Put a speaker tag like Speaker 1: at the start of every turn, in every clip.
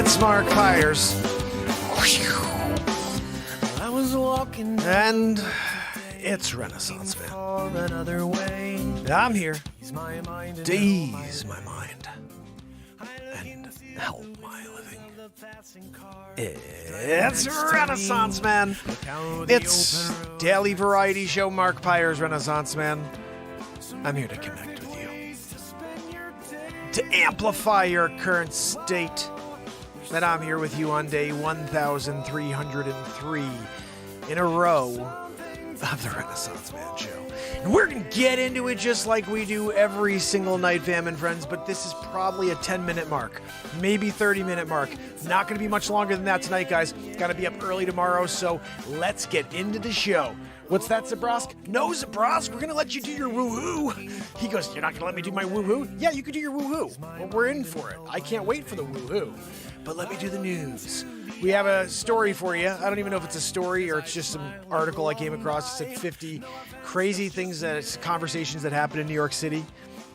Speaker 1: It's Mark Pires.
Speaker 2: I was walking
Speaker 1: And it's Renaissance Man. I'm here to ease my mind and help my living. It's Renaissance Man. It's daily variety show Mark Pires Renaissance Man. I'm here to connect with you, to amplify your current state. And I'm here with you on day 1303 in a row of the Renaissance Man show. And we're going to get into it just like we do every single night, fam and friends, but this is probably a 10-minute mark, maybe 30-minute mark. Not going to be much longer than that tonight, guys. Got to be up early tomorrow, so let's get into the show. What's that, Zabrosk? No, Zabrosk, we're going to let you do your woo-hoo. He goes, you're not going to let me do my woo-hoo? Yeah, you can do your woo-hoo. Well, we're in for it. I can't wait for the woo-hoo. But let me do the news. We have a story for you. I don't even know if it's a story or it's just some article I came across. It said 50 crazy things, conversations that happened in New York City,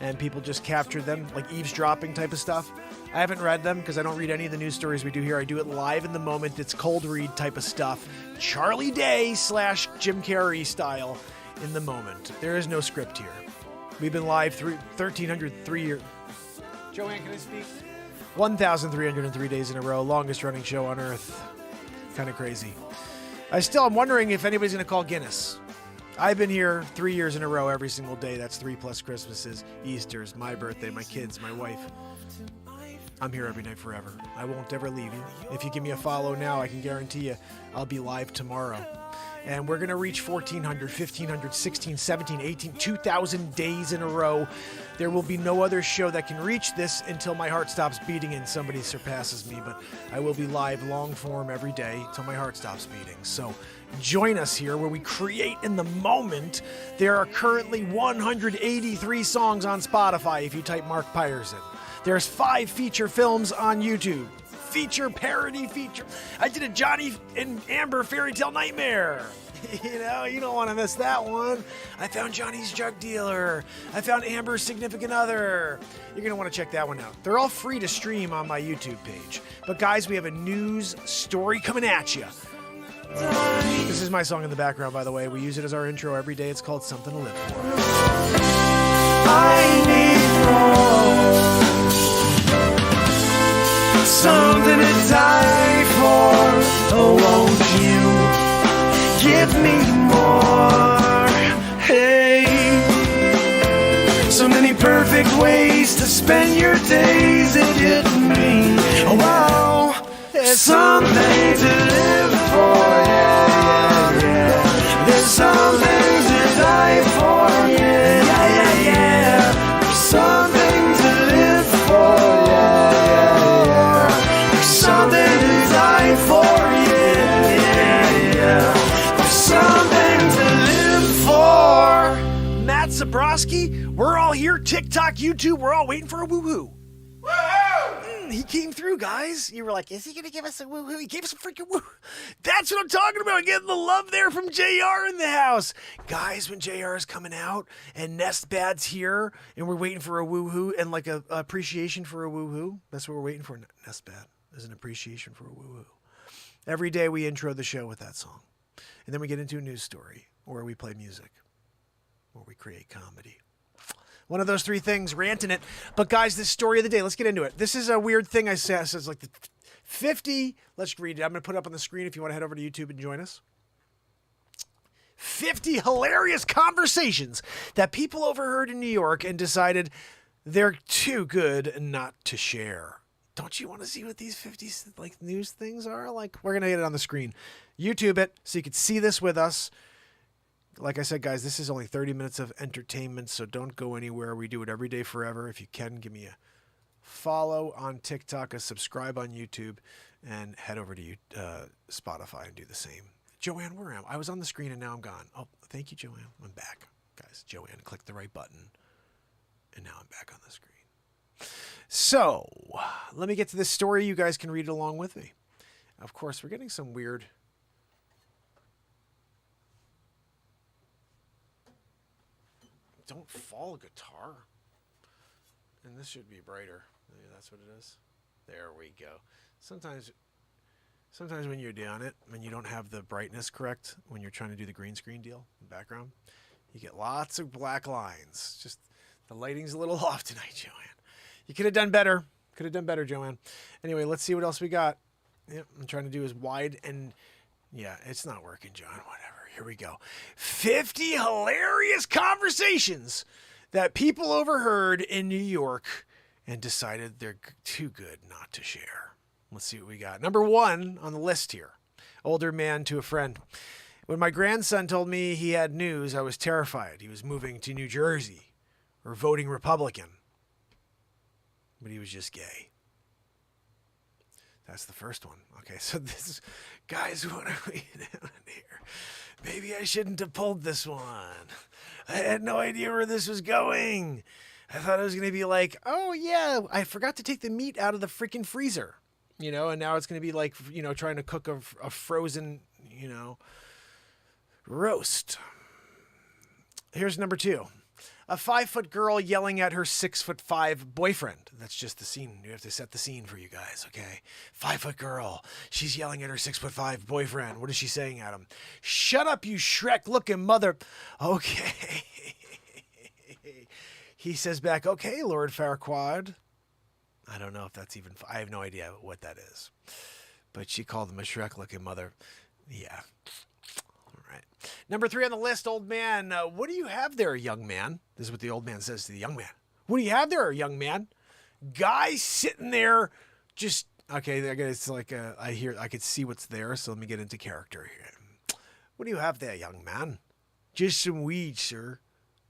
Speaker 1: and people just captured them, like eavesdropping type of stuff. I haven't read them because I don't read any of the news stories we do here. I do it live in the moment. It's cold read type of stuff. Charlie Day / Jim Carrey style in the moment. There is no script here. We've been live through 1,303 years. Joanne, can I speak? 1,303 days in a row, longest running show on Earth. Kind of crazy. I'm wondering if anybody's going to call Guinness. I've been here 3 years in a row every single day. That's 3+ Christmases, Easters, my birthday, my kids, my wife. I'm here every night forever. I won't ever leave you. If you give me a follow now, I can guarantee you I'll be live tomorrow. And we're going to reach 1,400, 1,500, 16, 17, 18, 2,000 days in a row. There will be no other show that can reach this until my heart stops beating and somebody surpasses me. But I will be live long form every day until my heart stops beating. So join us here where we create in the moment. There are currently 183 songs on Spotify if you type Mark Pires in. There's 5 feature films on YouTube. Feature, parody feature. I did a Johnny and Amber fairy tale nightmare. You don't want to miss that one. I found Johnny's drug dealer. I found Amber's significant other. You're going to want to check that one out. They're all free to stream on my YouTube page. But guys, we have a news story coming at you. This is my song in the background, by the way. We use it as our intro every day. It's called Something to Live For.
Speaker 2: I need more. Something to die for. Oh, won't you give me more? Hey, so many perfect ways to spend your days. It hit me. Oh, wow, there's something to live for. Yeah, yeah, yeah. There's something to die for. Yeah, yeah, yeah, yeah. There's something to live for. Something to die for, yeah, yeah, yeah. Something to live for.
Speaker 1: Matt Zabrowski, we're all here. TikTok, YouTube, we're all waiting for a woohoo. Woohoo! He came through, guys. You were like, is he going to give us a woohoo? He gave us a freaking woo. That's what I'm talking about. Getting the love there from JR in the house. Guys, when JR is coming out and Nest Bad's here and we're waiting for a woohoo and like a appreciation for a woohoo, that's what we're waiting for, Nest Bad. As an appreciation for a woo-woo. Every day we intro the show with that song. And then we get into a news story, or we play music, or we create comedy. One of those 3 things, ranting it. But guys, this story of the day, let's get into it. This is a weird thing I said. It says like the 50, let's read it. I'm going to put it up on the screen if you want to head over to YouTube and join us. 50 hilarious conversations that people overheard in New York and decided they're too good not to share. Don't you want to see what these 50 news things are? Like, we're going to get it on the screen. YouTube it so you can see this with us. Like I said, guys, this is only 30 minutes of entertainment, so don't go anywhere. We do it every day forever. If you can, give me a follow on TikTok, a subscribe on YouTube, and head over to Spotify and do the same. Joanne, where am I? I was on the screen and now I'm gone. Oh, thank you, Joanne. I'm back. Guys, Joanne clicked the right button, and now I'm back on the screen. So, let me get to this story. You guys can read it along with me. Of course, we're getting some weird... Don't fall, guitar. And this should be brighter. Maybe that's what it is. There we go. Sometimes when you're doing it, when you don't have the brightness correct, when you're trying to do the green screen deal in the background, you get lots of black lines. Just the lighting's a little off tonight, Joanne. You could have done better. Could have done better, Joanne. Anyway, let's see what else we got. Yep, I'm trying to do as wide and yeah, it's not working, John. Whatever. Here we go. 50 hilarious conversations that people overheard in New York and decided they're too good not to share. Let's see what we got. Number 1 on the list here. Older man to a friend. When my grandson told me he had news, I was terrified. He was moving to New Jersey or voting Republican. But he was just gay. That's the first one. Okay, so this is, guys, what are we doing here? Maybe I shouldn't have pulled this one. I had no idea where this was going. I thought it was going to be like, oh yeah, I forgot to take the meat out of the freaking freezer, and now it's going to be like, trying to cook a frozen, roast. Here's number 2. A 5-foot girl yelling at her 6'5" boyfriend. That's just the scene. You have to set the scene for you guys, okay? 5-foot girl. She's yelling at her 6'5" boyfriend. What is she saying at him? Shut up, you Shrek-looking mother. Okay. He says back, okay, Lord Farquaad. I don't know if that's even... I have no idea what that is. But she called him a Shrek-looking mother. Yeah. Number 3 on the list, old man. What do you have there, young man? This is what the old man says to the young man. What do you have there, young man? Guy sitting there just... Okay, it's like I could see what's there, so let me get into character here. What do you have there, young man? Just some weed, sir.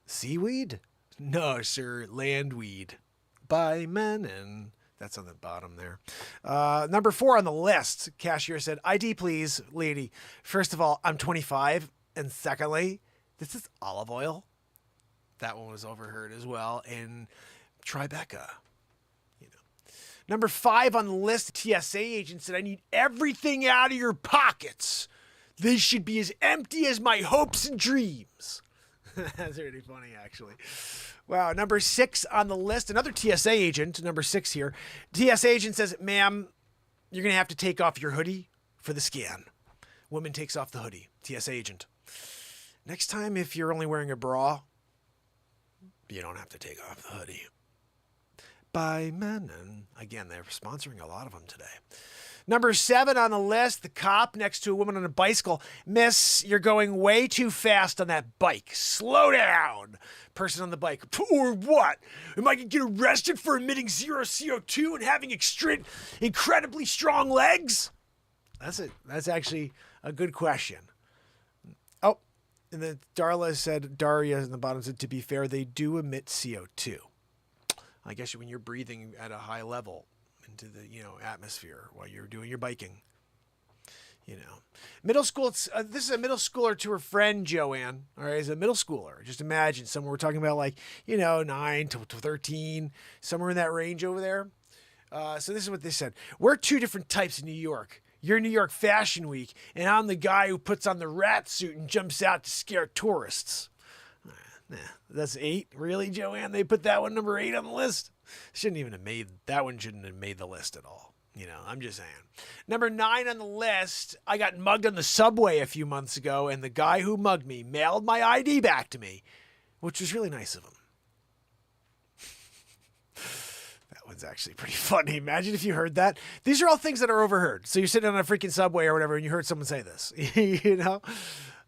Speaker 1: Seaweed? No, sir, landweed. By men and... That's on the bottom there. Number 4 on the list. Cashier said, ID, please, lady. First of all, I'm 25. And secondly, this is olive oil. That one was overheard as well. And Tribeca. Number 5 on the list, TSA agent said, I need everything out of your pockets. They should be as empty as my hopes and dreams. That's really funny, actually. Wow. Number 6 on the list, another TSA agent, number 6 here. TSA agent says, ma'am, you're going to have to take off your hoodie for the scan. Woman takes off the hoodie. TSA agent. Next time, if you're only wearing a bra, you don't have to take off the hoodie. By men. And again, they're sponsoring a lot of them today. Number 7 on the list, the cop next to a woman on a bicycle. Miss, you're going way too fast on that bike. Slow down. Person on the bike. Or what? Am I going to get arrested for emitting 0 CO2 and having incredibly strong legs? That's it. That's actually a good question. Oh, and then Daria in the bottom said, to be fair, they do emit CO2. I guess when you're breathing at a high level into the, atmosphere while you're doing your biking, middle school. This is a middle schooler to her friend, Joanne. All right. As a middle schooler, just imagine somewhere we're talking about 9 to 13, somewhere in that range over there. So this is what they said. We're 2 different types in New York. You're New York Fashion Week, and I'm the guy who puts on the rat suit and jumps out to scare tourists. That's 8. Really, Joanne? They put that one number 8 on the list? That one shouldn't have made the list at all. I'm just saying. Number 9 on the list, I got mugged on the subway a few months ago, and the guy who mugged me mailed my ID back to me, which was really nice of him. That one's actually pretty funny. Imagine if you heard that. These are all things that are overheard. So you're sitting on a freaking subway or whatever, and you heard someone say this.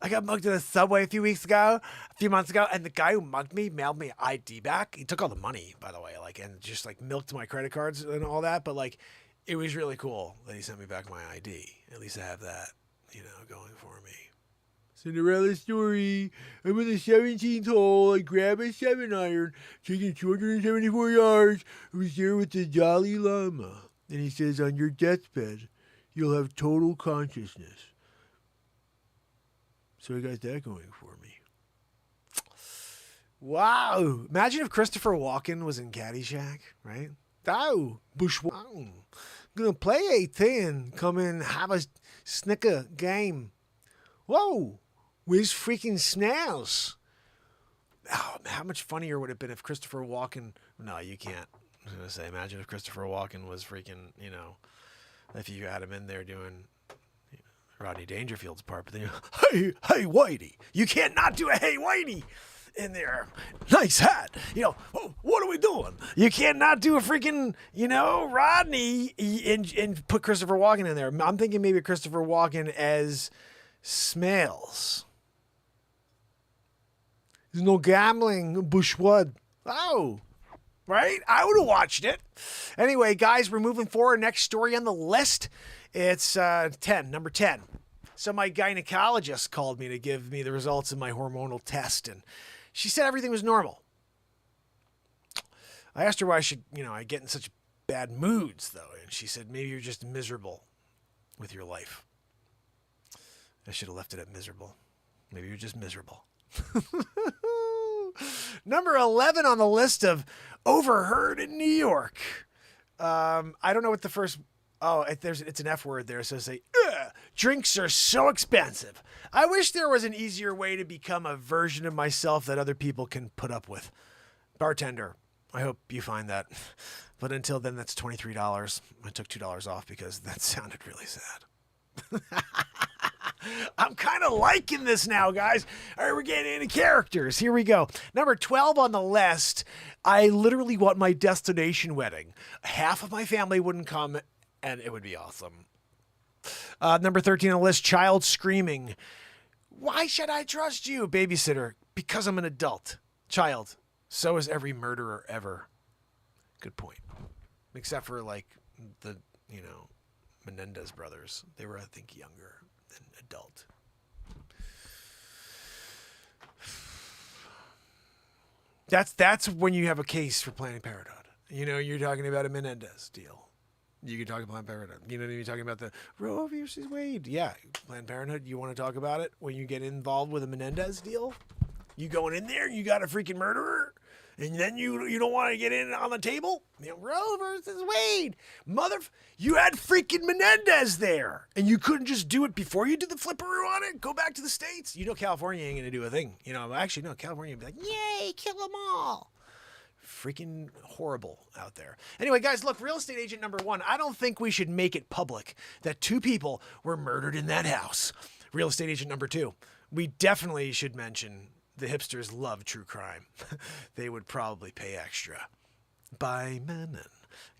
Speaker 1: I got mugged in the subway a few months ago, and the guy who mugged me mailed me ID back. He took all the money, by the way, and just milked my credit cards and all that. But it was really cool that he sent me back my ID. At least I have that, going for me. Cinderella story. I'm in the 17th hole. I grab a 7-iron, taking 274 yards. Who's there with the Dalai Lama? And he says, on your deathbed, you'll have total consciousness. So I got that going for me. Wow. Imagine if Christopher Walken was in Caddyshack, right? Oh, bushwhack. Gonna play 18. Come in, have a snicker game. Whoa. Where's freaking Snails? Oh, how much funnier would it have been if Christopher Walken... No, you can't. I was going to say, imagine if Christopher Walken was freaking, if you had him in there doing Rodney Dangerfield's part, but then hey, Whitey, you can't not do a hey, Whitey in there. Nice hat. What are we doing? You can't not do a freaking, Rodney and put Christopher Walken in there. I'm thinking maybe Christopher Walken as Smales. There's no gambling, Bushwood. Oh, right? I would have watched it. Anyway, guys, we're moving forward. Next story on the list. It's number 10. So my gynecologist called me to give me the results of my hormonal test, and she said everything was normal. I asked her why I get in such bad moods, though, and she said, maybe you're just miserable with your life. I should have left it at miserable. Maybe you're just miserable. Number 11 on the list of Overheard in New York. I don't know what the first... Oh, it's an F word there. So say, drinks are so expensive. I wish there was an easier way to become a version of myself that other people can put up with. Bartender, I hope you find that. But until then, that's $23. I took $2 off because that sounded really sad. I'm kind of liking this now, guys. All right, we're getting into characters. Here we go. Number 12 on the list. I literally want my destination wedding. Half of my family wouldn't come, and it would be awesome. Number 13 on the list, child screaming. Why should I trust you? Babysitter, because I'm an adult. Child, so is every murderer ever. Good point. Except for the, Menendez brothers. They were, I think, younger than adult. That's when you have a case for Planned Parenthood. You're talking about a Menendez deal. You can talk about Planned Parenthood. You're talking about the Roe versus Wade. Yeah, Planned Parenthood, you want to talk about it when you get involved with a Menendez deal? You going in there, you got a freaking murderer, and then you don't want to get in on the table? Roe versus Wade. You had freaking Menendez there, and you couldn't just do it before you did the flipperoo on it? Go back to the States? California ain't going to do a thing. Actually, no, California would be like, yay, kill them all. Freaking horrible out there. Anyway, guys, look, real estate agent number 1. I don't think we should make it public that 2 people were murdered in that house. Real estate agent number 2. We definitely should mention the hipsters love true crime. They would probably pay extra. By Menon.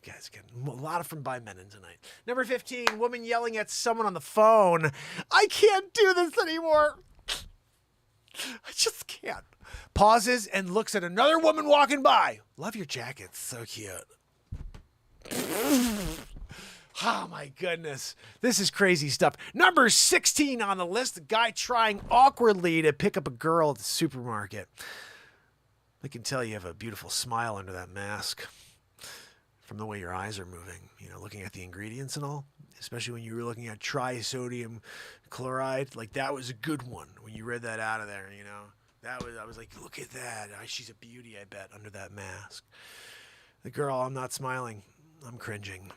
Speaker 1: Guys, getting a lot from By Menon tonight. Number 15, woman yelling at someone on the phone. I can't do this anymore. I just can't. Pauses and looks at another woman walking by. Love your jacket. So cute. Oh, my goodness. This is crazy stuff. Number 16 on the list. A guy trying awkwardly to pick up a girl at the supermarket. I can tell you have a beautiful smile under that mask. From the way your eyes are moving. Looking at the ingredients and all. Especially when you were looking at trisodium chloride. That was a good one when you read that out of there, I was like, look at that. She's a beauty, I bet, under that mask. The girl, I'm not smiling. I'm cringing.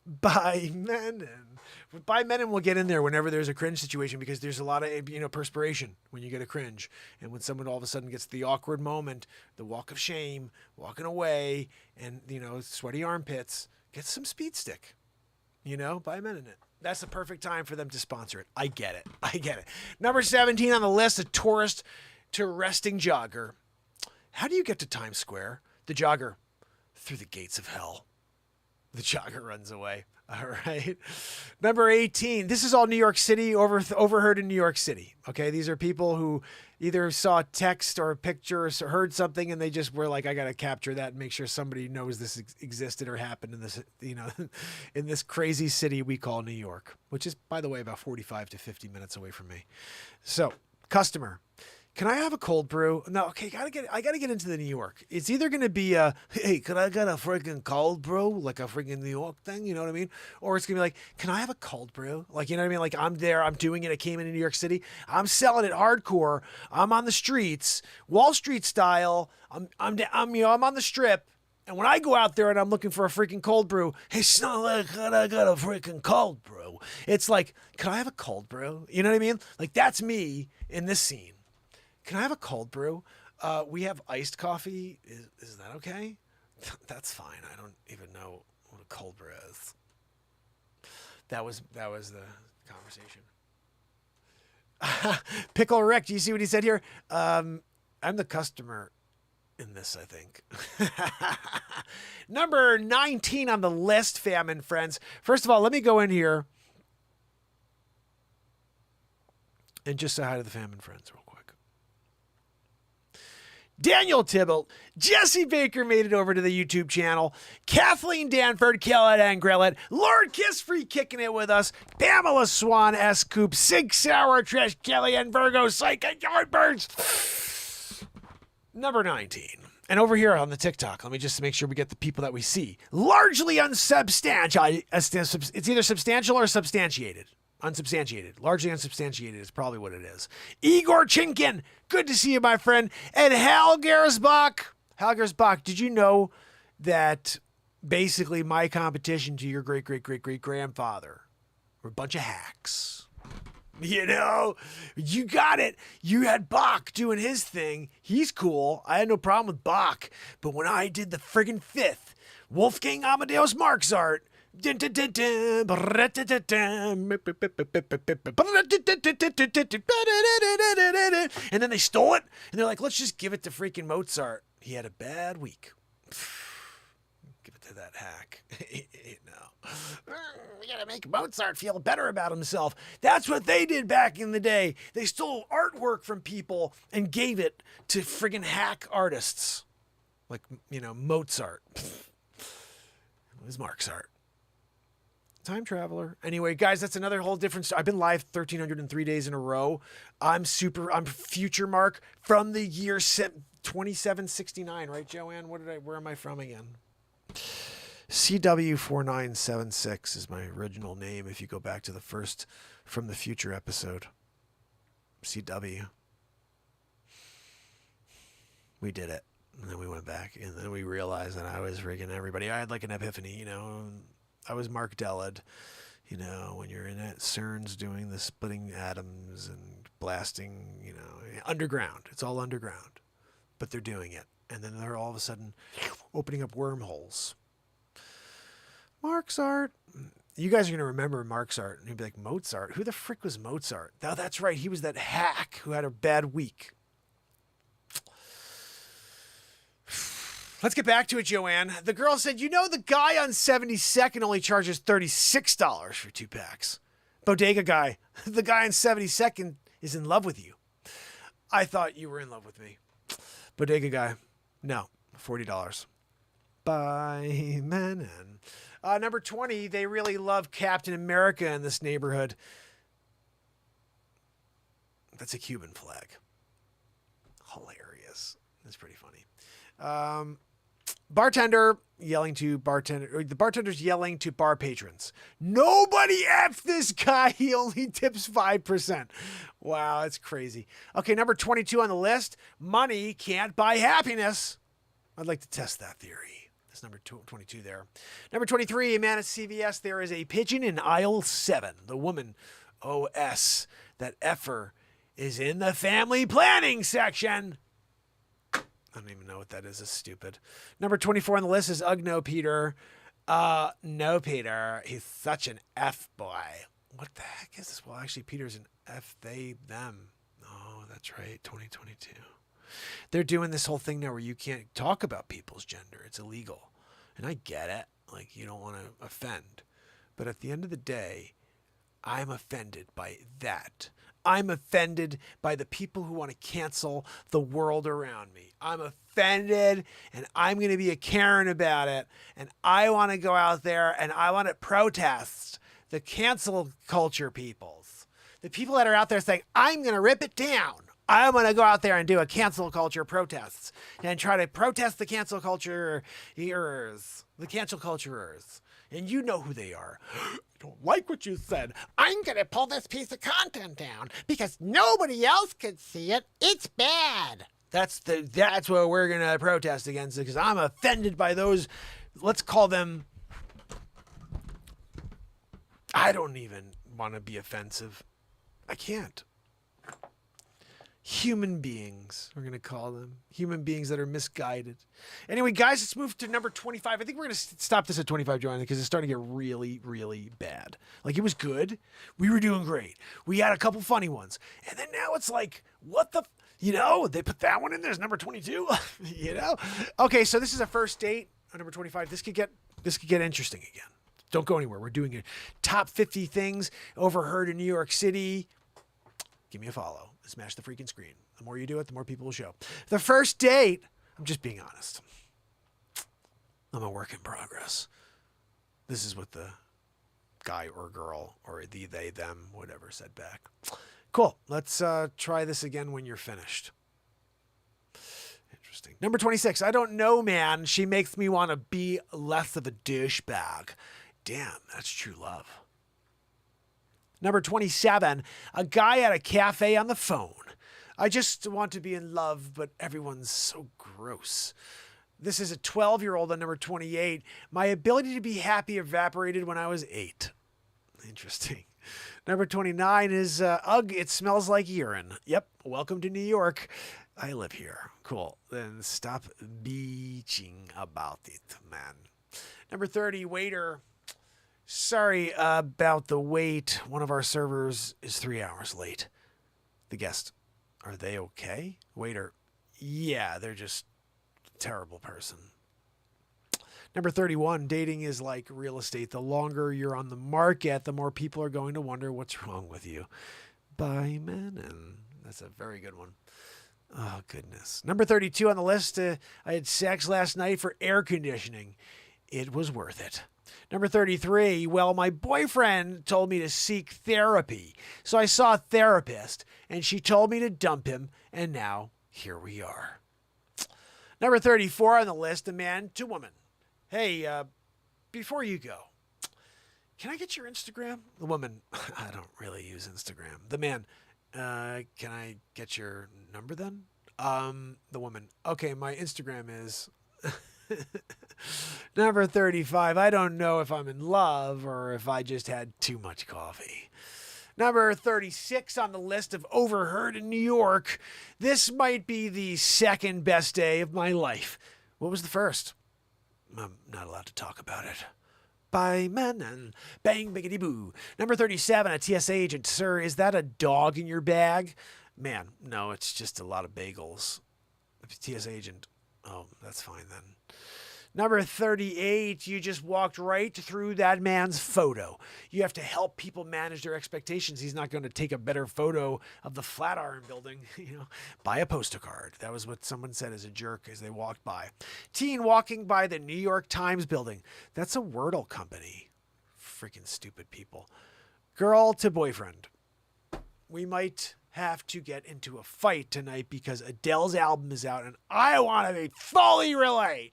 Speaker 1: By Menon. By Menon will get in there whenever there's a cringe situation because there's a lot of, perspiration when you get a cringe. And when someone all of a sudden gets the awkward moment, the walk of shame, walking away, and, sweaty armpits, get some speed stick. By Menon it. That's the perfect time for them to sponsor it. I get it. Number 17 on the list, a tourist to resting jogger. How do you get to Times Square? The jogger, through the gates of hell. The jogger runs away. All right. Number 18. This is all New York City, overheard in New York City. Okay. These are people who either saw text or pictures or heard something and they just were like, I got to capture that and make sure somebody knows this existed or happened in this, in this crazy city we call New York, which is, by the way, about 45 to 50 minutes away from me. So, customer. Can I have a cold brew? No, okay, I gotta get into the New York. It's either gonna be hey, can I get a freaking cold brew? Like a freaking New York thing, you know what I mean? Or it's gonna be like, can I have a cold brew? Like, you know what I mean? Like, I'm there, I'm doing it, I came into New York City, I'm selling it hardcore, I'm on the streets, Wall Street style, I'm on the strip, and when I go out there and I'm looking for a freaking cold brew, it's not like I got a freaking cold brew. It's like, can I have a cold brew? You know what I mean? Like, that's me in this scene. Can I have a cold brew? We have iced coffee. Is that okay? That's fine. I don't even know what a cobra is. That was the conversation. Pickle Rick, do you see what he said here? I'm the customer in this, I think. Number 19 on the list, fam and friends. First of all, let me go in here and just say hi to the fam and friends real quick. Daniel Tybalt, Jesse Baker made it over to the YouTube channel. Kathleen Danford, Kill It and Grill It. Lord Kiss Free kicking it with us. Pamela Swan, S. Coop, Sig Sauer, Trish Kelly, and Virgo, Psych and Yardbirds. Number 19. And over here on the TikTok, let me just make sure we get the people that we see. Largely unsubstantiated. It's either substantial or substantiated. Unsubstantiated. Largely unsubstantiated is probably what it is. Igor Chinkin, good to see you, my friend. And Hal Gersbach. Hal Gersbach, did you know that basically my competition to your great-great-great-great-grandfather were a bunch of hacks? You know, you got it. You had Bach doing his thing. He's cool. I had no problem with Bach. But when I did the friggin' fifth, Wolfgang Amadeus Mozart, and then they stole it, and they're like, let's just give it to freaking Mozart. He had a bad week. Give it to that hack. No. We gotta make Mozart feel better about himself. That's what they did back in the day. They stole artwork from people and gave it to friggin' hack artists. Like, you know, Mozart. It was Mark's art. Time traveler. Anyway, guys, that's another whole different story. I've been live 1,303 days in a row. I'm future Mark from the year 2769, right, Joanne? Where am I from again? CW4976 is my original name if you go back to the first From the Future episode. CW. We did it. And then we went back, and then we realized that I was freaking everybody. I had like an epiphany, you know. I was Mark Dellad, you know, when you're in at CERN's doing the splitting atoms and blasting, you know, underground. It's all underground, but they're doing it. And then they're all of a sudden opening up wormholes. Mark's art. You guys are going to remember Mark's art. And you'll be like, Mozart? Who the frick was Mozart? Oh, that's right. He was that hack who had a bad week. Let's get back to it, Joanne. The girl said, you know, the guy on 72nd only charges $36 for 2 packs. Bodega guy. The guy on 72nd is in love with you. I thought you were in love with me. Bodega guy. No, $40. Bye, man. Number 20, they really love Captain America in this neighborhood. That's a Cuban flag. Hilarious. That's pretty funny. Bartender yelling to bartender, or the bartender's yelling to bar patrons. Nobody F this guy. He only tips 5%. Wow, that's crazy. Okay, number 22 on the list. Money can't buy happiness. I'd like to test that theory. That's number 22 there. Number 23, a man at CVS. There is a pigeon in aisle 7. The woman, OS, that effer is in the family planning section. I don't even know what that is. It's stupid. Number 24 on the list is Ugno Peter. No, Peter. He's such an F boy. What the heck is this? Well, actually, Peter's an F, they, them. Oh, that's right. 2022. They're doing this whole thing now where you can't talk about people's gender. It's illegal. And I get it. Like, you don't want to offend. But at the end of the day, I'm offended by that. I'm offended by the people who want to cancel the world around me. I'm offended, and I'm going to be a Karen about it. And I want to go out there and I want to protest the cancel culture peoples. The people that are out there saying, I'm going to rip it down. I'm going to go out there and do a cancel culture protests and try to protest the cancel culture the cancel culturers. And you know who they are. I don't like what you said. I'm going to pull this piece of content down because nobody else could see it. It's bad. That's what we're going to protest against because I'm offended by those. Let's call them. I don't even want to be offensive. I can't. human beings, we're going to call them. Human beings that are misguided. Anyway, guys, let's move to number 25. I think we're going to stop this at 25, Joanna, because it's starting to get really, really bad. Like, it was good. We were doing great. We had a couple funny ones. And then now it's like, what the... they put that one in there as number 22. Okay, so this is a first date on number 25. This could get interesting again. Don't go anywhere. We're doing it. Top 50 things overheard in New York City. Give me a follow. Smash the freaking screen. The more you do it, the more people will show. The first date, I'm just being honest. I'm a work in progress. This is what the guy or girl or the, they, them, whatever said back. Cool. Let's try this again when you're finished. Interesting. Number 26. I don't know, man. She makes me want to be less of a douchebag. Damn, that's true love. Number 27, a guy at a cafe on the phone. I just want to be in love, but everyone's so gross. This is a 12-year-old on number 28. My ability to be happy evaporated when I was 8. Interesting. Number 29 is, ugh, it smells like urine. Yep, welcome to New York. I live here. Cool. Then stop bitching about it, man. Number 30, waiter. Sorry about the wait. One of our servers is 3 hours late. The guest, are they okay? Waiter, yeah, they're just a terrible person. Number 31, dating is like real estate. The longer you're on the market, the more people are going to wonder what's wrong with you. Bye, man. And that's a very good one. Oh, goodness. Number 32 on the list, I had sex last night for air conditioning. It was worth it. Number 33, well, my boyfriend told me to seek therapy. So I saw a therapist, and she told me to dump him, and now here we are. Number 34 on the list, a man to woman. Hey, before you go, can I get your Instagram? The woman, I don't really use Instagram. The man, can I get your number then? The woman, okay, my Instagram is... Number 35, I don't know if I'm in love or if I just had too much coffee. Number 36 on the list of overheard in New York. This might be the second best day of my life. What was the first? I'm not allowed to talk about it. Bye, man, and bang, biggity boo. Number 37, a TSA agent. Sir, is that a dog in your bag? Man, no, it's just a lot of bagels. TSA agent. Oh, that's fine then. Number 38, you just walked right through that man's photo. You have to help people manage their expectations. He's not going to take a better photo of the Flatiron building, buy a poster card. That was what someone said as a jerk as they walked by. Teen walking by the New York Times building. That's a Wordle company. Freaking stupid people. Girl to boyfriend. We might have to get into a fight tonight because Adele's album is out and I want to be fully relate.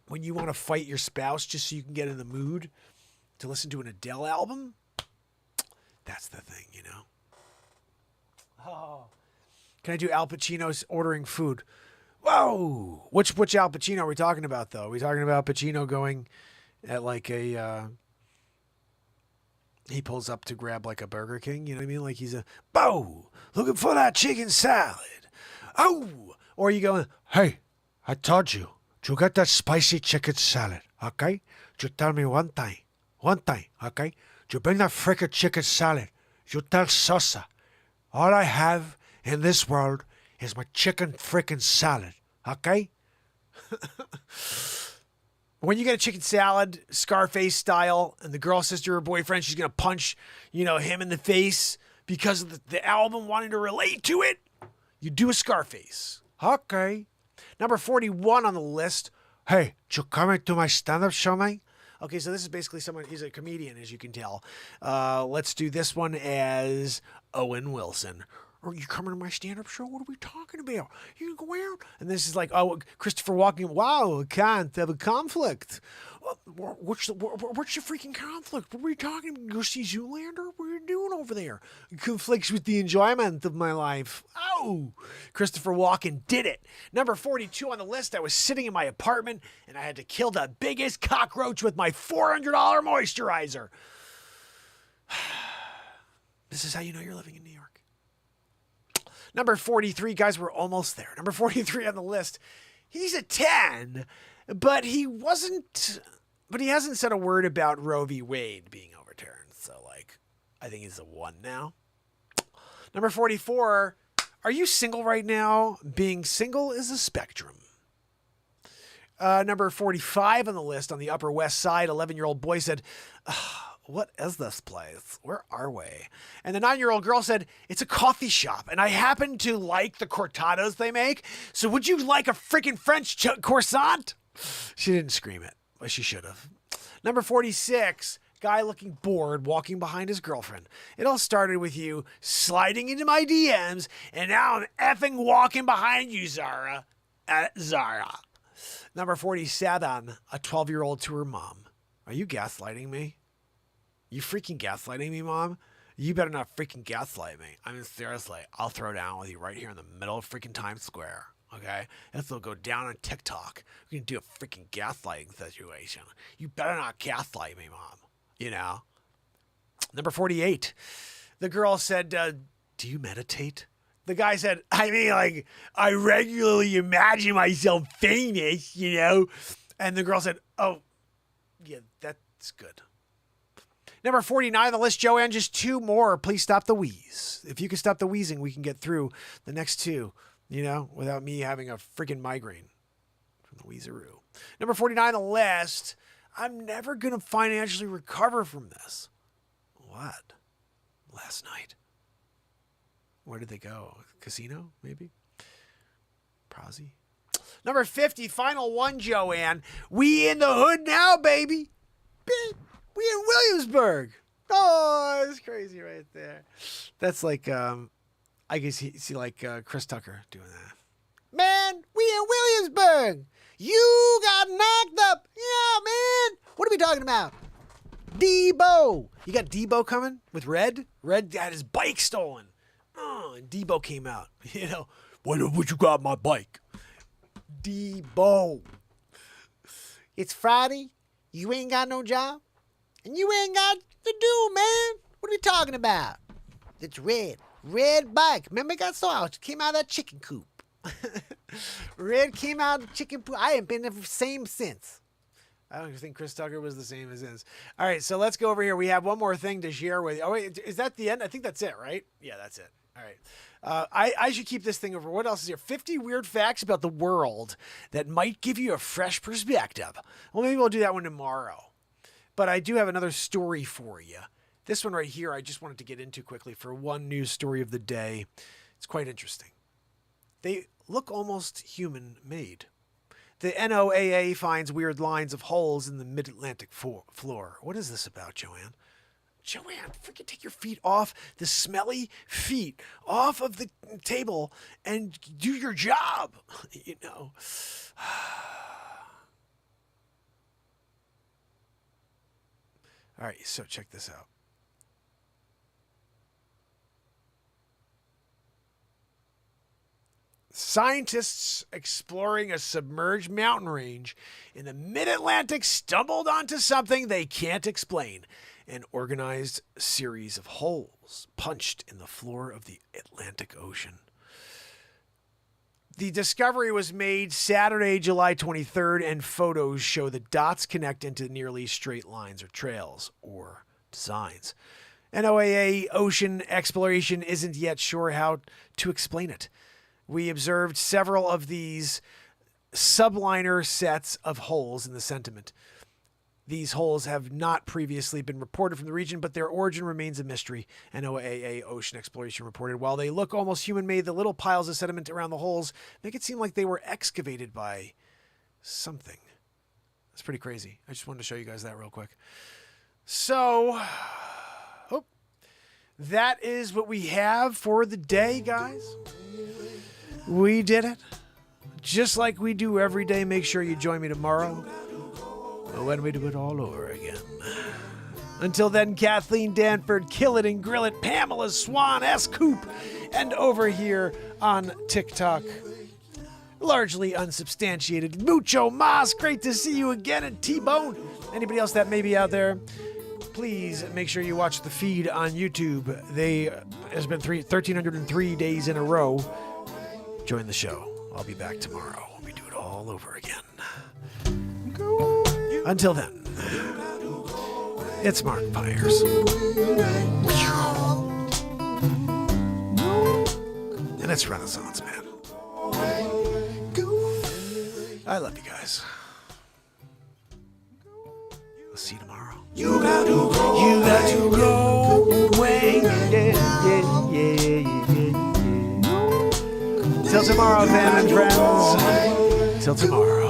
Speaker 1: When you want to fight your spouse just so you can get in the mood to listen to an Adele album, that's the thing, Oh. Can I do Al Pacino's ordering food? Whoa! Which Al Pacino are we talking about, though? Are we talking about Pacino going at like a... he pulls up to grab like a Burger King, you know what I mean? Like he's Bo, looking for that chicken salad. Oh! Or are you going, hey, I told you. You get that spicy chicken salad, okay? You tell me one time, okay? You bring that frickin' chicken salad. You tell Sosa, all I have in this world is my chicken frickin' salad, okay? When you get a chicken salad, Scarface style, and the girl says to her boyfriend she's going to punch, him in the face because of the album wanting to relate to it, you do a Scarface. Okay. Number 41 on the list. Hey, you coming to my stand-up show, mate? Okay, so this is basically someone, he's a comedian, as you can tell. Let's do this one as Owen Wilson. Are you coming to my stand-up show? What are we talking about? You can go out. And this is like, oh, Christopher Walken. Wow, can't have a conflict. What's your freaking conflict? What are we talking about? Go see Zoolander? What are you doing over there? It conflicts with the enjoyment of my life. Oh, Christopher Walken did it. Number 42 on the list. I was sitting in my apartment and I had to kill the biggest cockroach with my $400 moisturizer. This is how you know you're living in New York. Number 43, guys, we're almost there. Number 43 on the list. He's a 10, but he hasn't said a word about Roe v. Wade being overturned. So, like, I think he's a 1 now. Number 44, are you single right now? Being single is a spectrum. Number 45 on the list, on the Upper West Side, 11-year-old boy said, what is this place? Where are we? And the 9-year-old girl said, it's a coffee shop, and I happen to like the cortados they make, so would you like a freaking French croissant? She didn't scream it, but she should have. Number 46, guy looking bored, walking behind his girlfriend. It all started with you sliding into my DMs, and now I'm effing walking behind you, Zara. Zara. Number 47, a 12-year-old to her mom. Are you gaslighting me? You freaking gaslighting me, Mom? You better not freaking gaslight me. I mean, seriously, I'll throw down with you right here in the middle of freaking Times Square, okay? This will go down on TikTok. We're going to do a freaking gaslighting situation. You better not gaslight me, Mom. You know? Number 48, the girl said, do you meditate? The guy said, I mean, like, I regularly imagine myself famous, you know? And the girl said, oh, yeah, that's good. Number 49 on the list, Joanne, just 2 more. Please stop the wheeze. If you can stop the wheezing, we can get through the next 2, you know, without me having a freaking migraine from the wheezeroo. Number 49 on the list, I'm never going to financially recover from this. What? Last night. Where did they go? Casino, maybe? Prozzy? Number 50, final one, Joanne. We in the hood now, baby. We in Williamsburg. Oh, it's crazy right there. That's like, I guess you see like Chris Tucker doing that. Man, we in Williamsburg. You got knocked up. Yeah, man. What are we talking about? Debo. You got Debo coming with Red? Red had his bike stolen. Oh, and Debo came out. You know, what you got my bike? Debo. It's Friday. You ain't got no job. And you ain't got to do, man. What are we talking about? It's Red. Red bike. Remember, it got so out. It came out of that chicken coop. Red came out of the chicken coop. I ain't been the same since. I don't think Chris Tucker was the same as his. All right, so let's go over here. We have one more thing to share with you. Oh, wait, is that the end? I think that's it, right? Yeah, that's it. All right. I should keep this thing over. What else is here? 50 weird facts about the world that might give you a fresh perspective. Well, maybe we'll do that one tomorrow. But I do have another story for you. This one right here, I just wanted to get into quickly for one news story of the day. It's quite interesting. They look almost human-made. The NOAA finds weird lines of holes in the mid-Atlantic floor. What is this about, Joanne? Joanne, freaking take your feet off the smelly feet off of the table and do your job, you know. All right, so check this out. Scientists exploring a submerged mountain range in the mid-Atlantic stumbled onto something they can't explain. An organized series of holes punched in the floor of the Atlantic Ocean. The discovery was made Saturday, July 23rd, and photos show the dots connect into nearly straight lines or trails or designs. NOAA Ocean Exploration isn't yet sure how to explain it. We observed several of these subliner sets of holes in the sediment. These holes have not previously been reported from the region, but their origin remains a mystery, NOAA Ocean Exploration reported. While they look almost human-made, the little piles of sediment around the holes make it seem like they were excavated by something. That's pretty crazy. I just wanted to show you guys that real quick. So, that is what we have for the day, guys. We did it. Just like we do every day, make sure you join me tomorrow when we do it all over again. Until then, Kathleen Danford, Kill It and Grill It, Pamela Swan, S. Coop, and over here on TikTok, largely unsubstantiated, Mucho Mas. Great to see you again, and T-Bone. Anybody else that may be out there, please make sure you watch the feed on YouTube. It's been 1,303 days in a row. Join the show. I'll be back tomorrow. We do it all over again. Until then, it's Mark Pires. And it's Renaissance Man. I love you guys. I'll see you tomorrow.
Speaker 2: You got to go away.
Speaker 1: Till tomorrow, fam and friends. Till tomorrow.